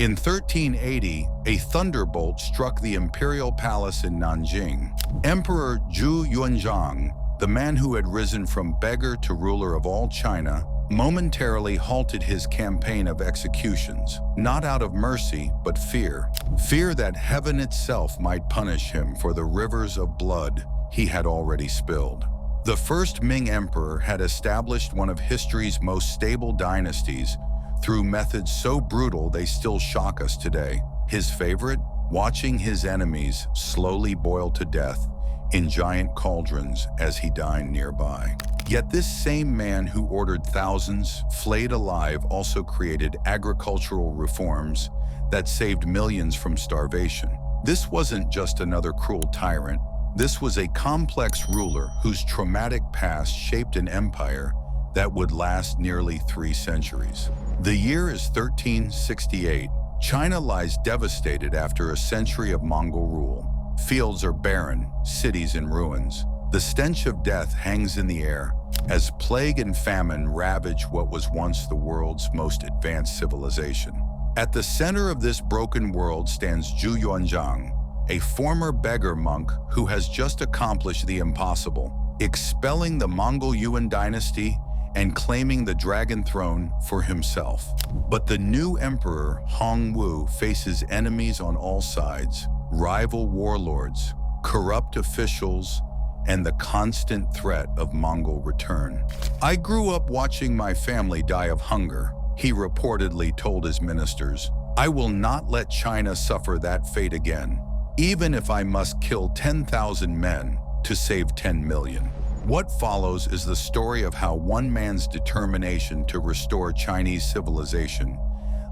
In 1380, a thunderbolt struck the imperial palace in Nanjing. Emperor Zhu Yuanzhang, the man who had risen from beggar to ruler of all China, momentarily halted his campaign of executions, not out of mercy, but fear. Fear that heaven itself might punish him for the rivers of blood he had already spilled. The first Ming Emperor had established one of history's most stable dynasties through methods so brutal they still shock us today. His favorite? Watching his enemies slowly boil to death in giant cauldrons as he dined nearby. Yet this same man who ordered thousands flayed alive also created agricultural reforms that saved millions from starvation. This wasn't just another cruel tyrant. This was a complex ruler whose traumatic past shaped an empire that would last nearly 3 centuries. The year is 1368. China lies devastated after a century of Mongol rule. Fields are barren, cities in ruins. The stench of death hangs in the air as plague and famine ravage what was once the world's most advanced civilization. At the center of this broken world stands Zhu Yuanzhang, a former beggar monk who has just accomplished the impossible, expelling the Mongol Yuan dynasty and claiming the dragon throne for himself. But the new emperor, Hongwu, faces enemies on all sides, rival warlords, corrupt officials, and the constant threat of Mongol return. "I grew up watching my family die of hunger," he reportedly told his ministers. "I will not let China suffer that fate again, even if I must kill 10,000 men to save 10 million. What follows is the story of how one man's determination to restore Chinese civilization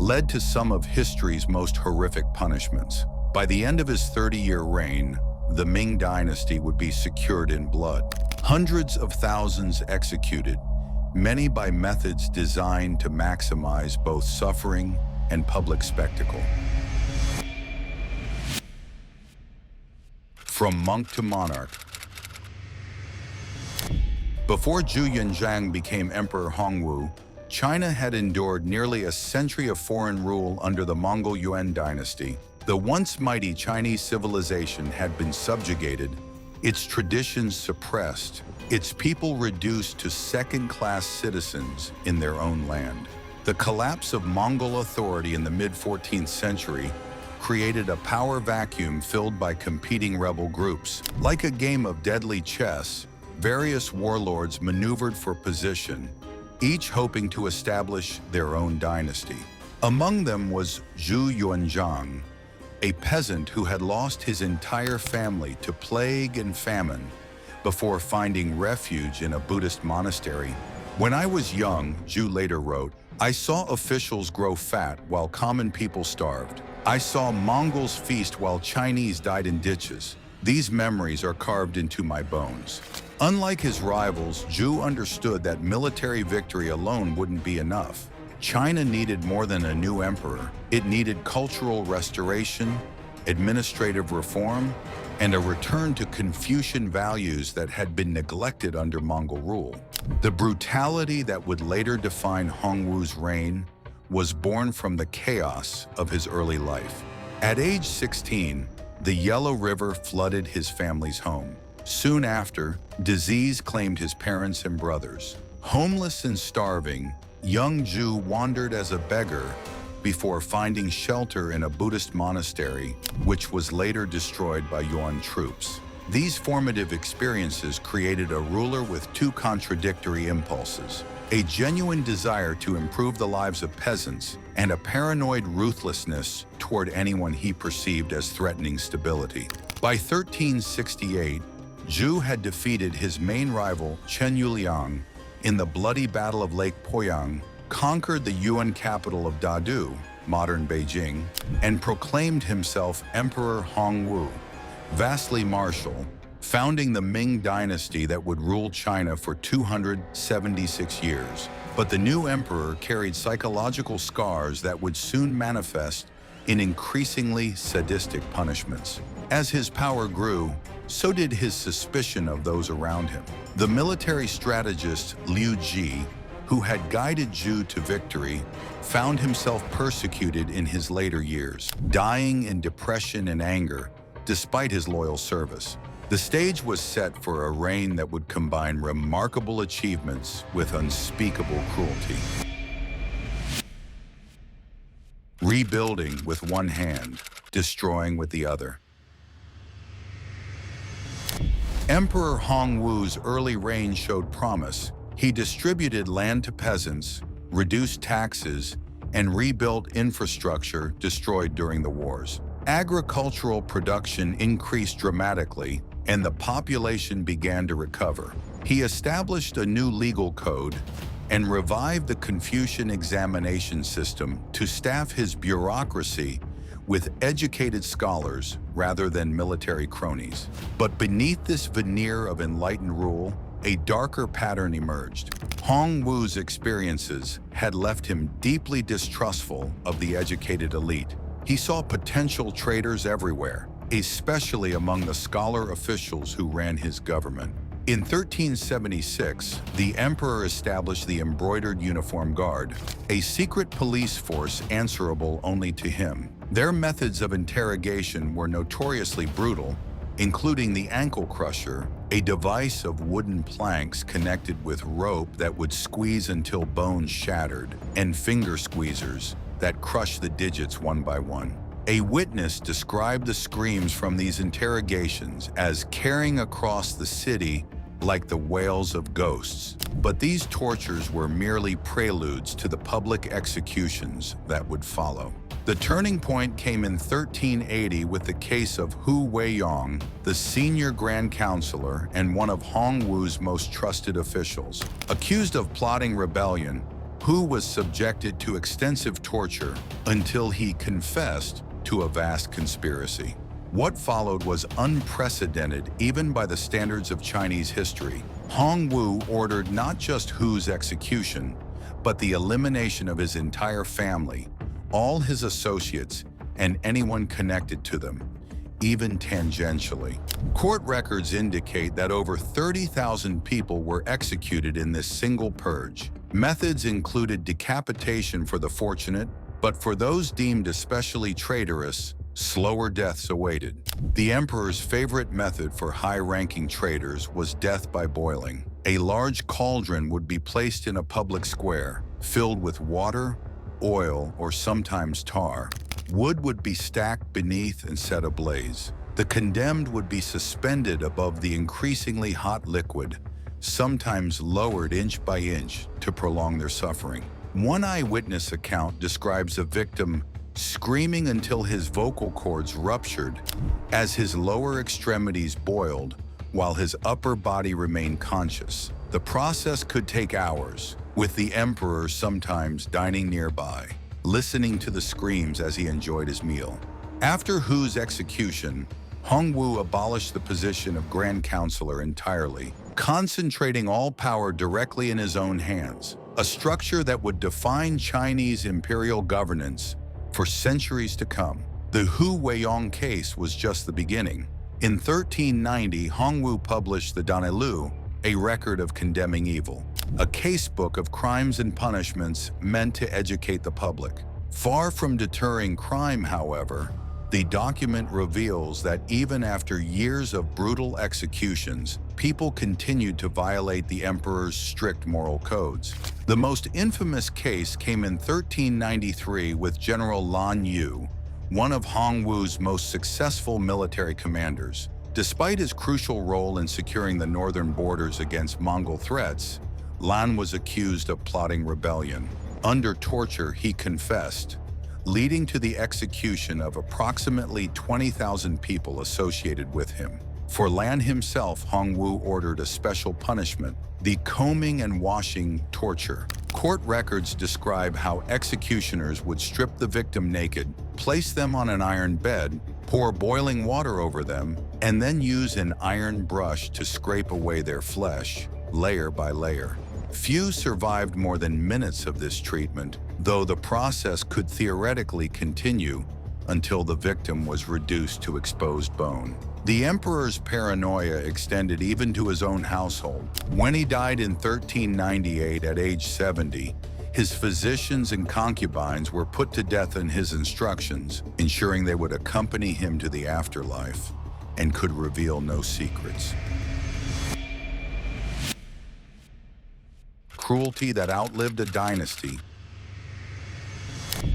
led to some of history's most horrific punishments. By the end of his 30-year reign, the Ming dynasty would be secured in blood. Hundreds of thousands executed, many by methods designed to maximize both suffering and public spectacle. From monk to monarch. Before Zhu Yuanzhang became Emperor Hongwu, China had endured nearly a century of foreign rule under the Mongol Yuan dynasty. The once mighty Chinese civilization had been subjugated, its traditions suppressed, its people reduced to second-class citizens in their own land. The collapse of Mongol authority in the mid-14th century created a power vacuum filled by competing rebel groups. Like a game of deadly chess, various warlords maneuvered for position, each hoping to establish their own dynasty. Among them was Zhu Yuanzhang, a peasant who had lost his entire family to plague and famine before finding refuge in a Buddhist monastery. "When I was young," Zhu later wrote, "I saw officials grow fat while common people starved. I saw Mongols feast while Chinese died in ditches. These memories are carved into my bones." Unlike his rivals, Zhu understood that military victory alone wouldn't be enough. China needed more than a new emperor. It needed cultural restoration, administrative reform, and a return to Confucian values that had been neglected under Mongol rule. The brutality that would later define Hongwu's reign was born from the chaos of his early life. At age 16, the Yellow River flooded his family's home. Soon after, disease claimed his parents and brothers. Homeless and starving, young Zhu wandered as a beggar before finding shelter in a Buddhist monastery, which was later destroyed by Yuan troops. These formative experiences created a ruler with two contradictory impulses: a genuine desire to improve the lives of peasants and a paranoid ruthlessness toward anyone he perceived as threatening stability. By 1368, Zhu had defeated his main rival, Chen Yuliang, in the bloody Battle of Lake Poyang, conquered the Yuan capital of Dadu, modern Beijing, and proclaimed himself Emperor Hongwu, vastly martial, founding the Ming dynasty that would rule China for 276 years. But the new emperor carried psychological scars that would soon manifest in increasingly sadistic punishments. As his power grew, so did his suspicion of those around him. The military strategist Liu Ji, who who had guided Zhu to victory, found himself persecuted in his later years, dying in depression and anger despite his loyal service. The stage was set for a reign that would combine remarkable achievements with unspeakable cruelty. Rebuilding with one hand, destroying with the other. Emperor Hongwu's early reign showed promise. He distributed land to peasants, reduced taxes, and rebuilt infrastructure destroyed during the wars. Agricultural production increased dramatically, and the population began to recover. He established a new legal code and revived the Confucian examination system to staff his bureaucracy with educated scholars rather than military cronies. But beneath this veneer of enlightened rule, a darker pattern emerged. Hongwu's experiences had left him deeply distrustful of the educated elite. He saw potential traitors everywhere, especially among the scholar officials who ran his government. In 1376, the emperor established the Embroidered Uniform Guard, a secret police force answerable only to him. Their methods of interrogation were notoriously brutal, including the ankle crusher, a device of wooden planks connected with rope that would squeeze until bones shattered, and finger squeezers that crushed the digits one by one. A witness described the screams from these interrogations as carrying across the city like the wails of ghosts. But these tortures were merely preludes to the public executions that would follow. The turning point came in 1380 with the case of Hu Weiyang, the senior Grand Counselor and one of Hongwu's most trusted officials. Accused of plotting rebellion, Hu was subjected to extensive torture until he confessed to a vast conspiracy. What followed was unprecedented even by the standards of Chinese history. Hongwu ordered not just Hu's execution, but the elimination of his entire family, all his associates, and anyone connected to them, even tangentially. Court records indicate that over 30,000 people were executed in this single purge. Methods included decapitation for the fortunate, but for those deemed especially traitorous, slower deaths awaited. The emperor's favorite method for high-ranking traitors was death by boiling. A large cauldron would be placed in a public square, filled with water, oil, or sometimes tar. Wood would be stacked beneath and set ablaze. The condemned would be suspended above the increasingly hot liquid, sometimes lowered inch by inch to prolong their suffering. One eyewitness account describes a victim screaming until his vocal cords ruptured as his lower extremities boiled while his upper body remained conscious. The process could take hours, with the emperor sometimes dining nearby, listening to the screams as he enjoyed his meal. After Hu's execution, Hongwu abolished the position of Grand Counselor entirely, concentrating all power directly in his own hands, a structure that would define Chinese imperial governance for centuries to come. The Hu Weiyang case was just the beginning. In 1390, Hongwu published the Dynasties, a record of condemning evil, a casebook of crimes and punishments meant to educate the public. Far from deterring crime, however, the document reveals that even after years of brutal executions, people continued to violate the emperor's strict moral codes. The most infamous case came in 1393 with General Lan Yu, one of Hongwu's most successful military commanders. Despite his crucial role in securing the northern borders against Mongol threats, Lan was accused of plotting rebellion. Under torture, he confessed, leading to the execution of approximately 20,000 people associated with him. For Lan himself, Hongwu ordered a special punishment, the combing and washing torture. Court records describe how executioners would strip the victim naked, place them on an iron bed, pour boiling water over them, and then use an iron brush to scrape away their flesh, layer by layer. Few survived more than minutes of this treatment, though the process could theoretically continue until the victim was reduced to exposed bone. The emperor's paranoia extended even to his own household. When he died in 1398 at age 70, his physicians and concubines were put to death in his instructions, ensuring they would accompany him to the afterlife and could reveal no secrets. Cruelty that outlived a dynasty.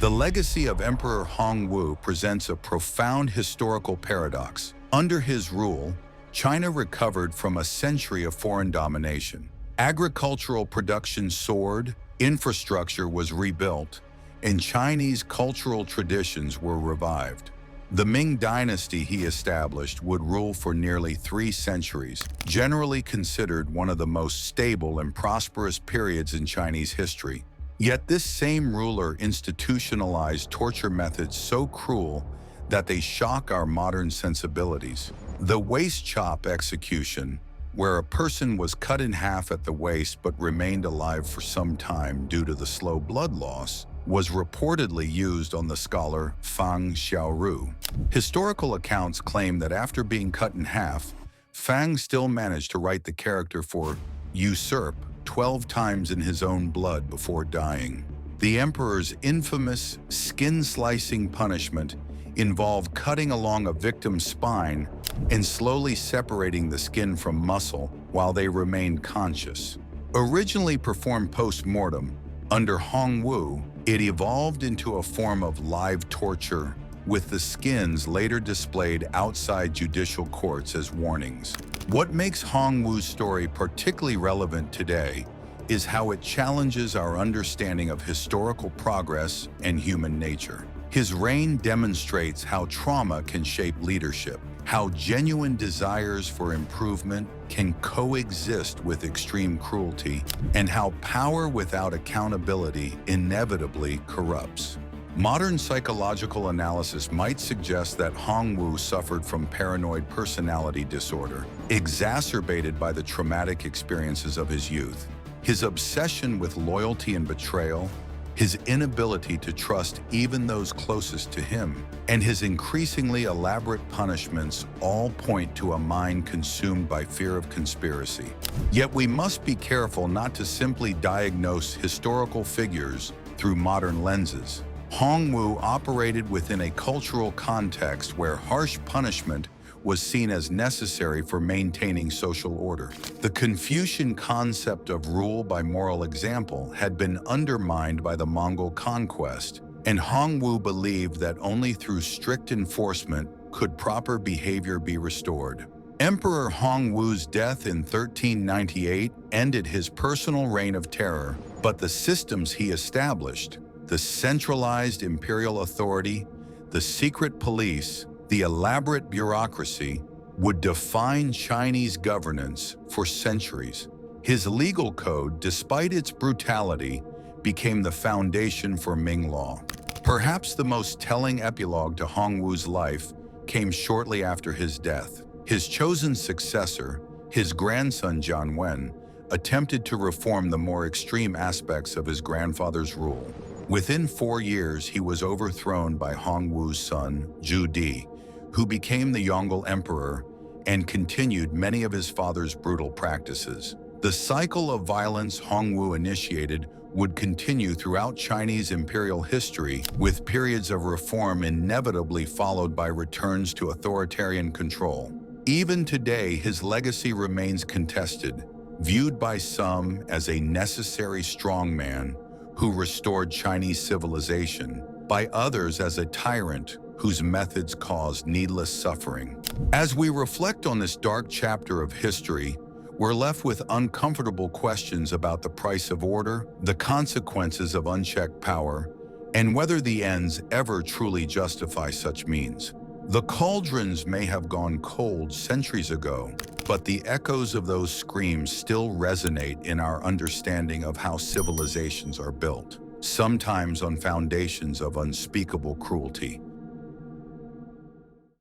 The legacy of Emperor Hongwu presents a profound historical paradox. Under his rule, China recovered from a century of foreign domination. Agricultural production soared, infrastructure was rebuilt, and Chinese cultural traditions were revived. The Ming dynasty he established would rule for nearly 3 centuries, generally considered one of the most stable and prosperous periods in Chinese history. Yet this same ruler institutionalized torture methods so cruel that they shock our modern sensibilities. The waist chop execution, where a person was cut in half at the waist but remained alive for some time due to the slow blood loss, was reportedly used on the scholar Fang Xiaoru. Historical accounts claim that after being cut in half, Fang still managed to write the character for usurp 12 times in his own blood before dying. The emperor's infamous skin-slicing punishment involved cutting along a victim's spine and slowly separating the skin from muscle while they remained conscious. Originally performed post-mortem, under Hongwu, it evolved into a form of live torture, with the skins later displayed outside judicial courts as warnings. What makes Hongwu's story particularly relevant today is how it challenges our understanding of historical progress and human nature. His reign demonstrates how trauma can shape leadership, how genuine desires for improvement can coexist with extreme cruelty, and how power without accountability inevitably corrupts. Modern psychological analysis might suggest that Hongwu suffered from paranoid personality disorder, exacerbated by the traumatic experiences of his youth. His obsession with loyalty and betrayal, his inability to trust even those closest to him, and his increasingly elaborate punishments all point to a mind consumed by fear of conspiracy. Yet we must be careful not to simply diagnose historical figures through modern lenses. Hongwu operated within a cultural context where harsh punishment was seen as necessary for maintaining social order. The Confucian concept of rule by moral example had been undermined by the Mongol conquest, and Hongwu believed that only through strict enforcement could proper behavior be restored. Emperor Hongwu's death in 1398 ended his personal reign of terror, but the systems he established, the centralized imperial authority, the secret police, the elaborate bureaucracy, would define Chinese governance for centuries. His legal code, despite its brutality, became the foundation for Ming law. Perhaps the most telling epilogue to Hongwu's life came shortly after his death. His chosen successor, his grandson Jian Wen, attempted to reform the more extreme aspects of his grandfather's rule. Within 4 years, he was overthrown by Hongwu's son, Zhu Di, who became the Yongle Emperor and continued many of his father's brutal practices. The cycle of violence Hongwu initiated would continue throughout Chinese imperial history, with periods of reform inevitably followed by returns to authoritarian control. Even today, his legacy remains contested, viewed by some as a necessary strongman who restored Chinese civilization, by others as a tyrant whose methods caused needless suffering. As we reflect on this dark chapter of history, we're left with uncomfortable questions about the price of order, the consequences of unchecked power, and whether the ends ever truly justify such means. The cauldrons may have gone cold centuries ago, but the echoes of those screams still resonate in our understanding of how civilizations are built, sometimes on foundations of unspeakable cruelty.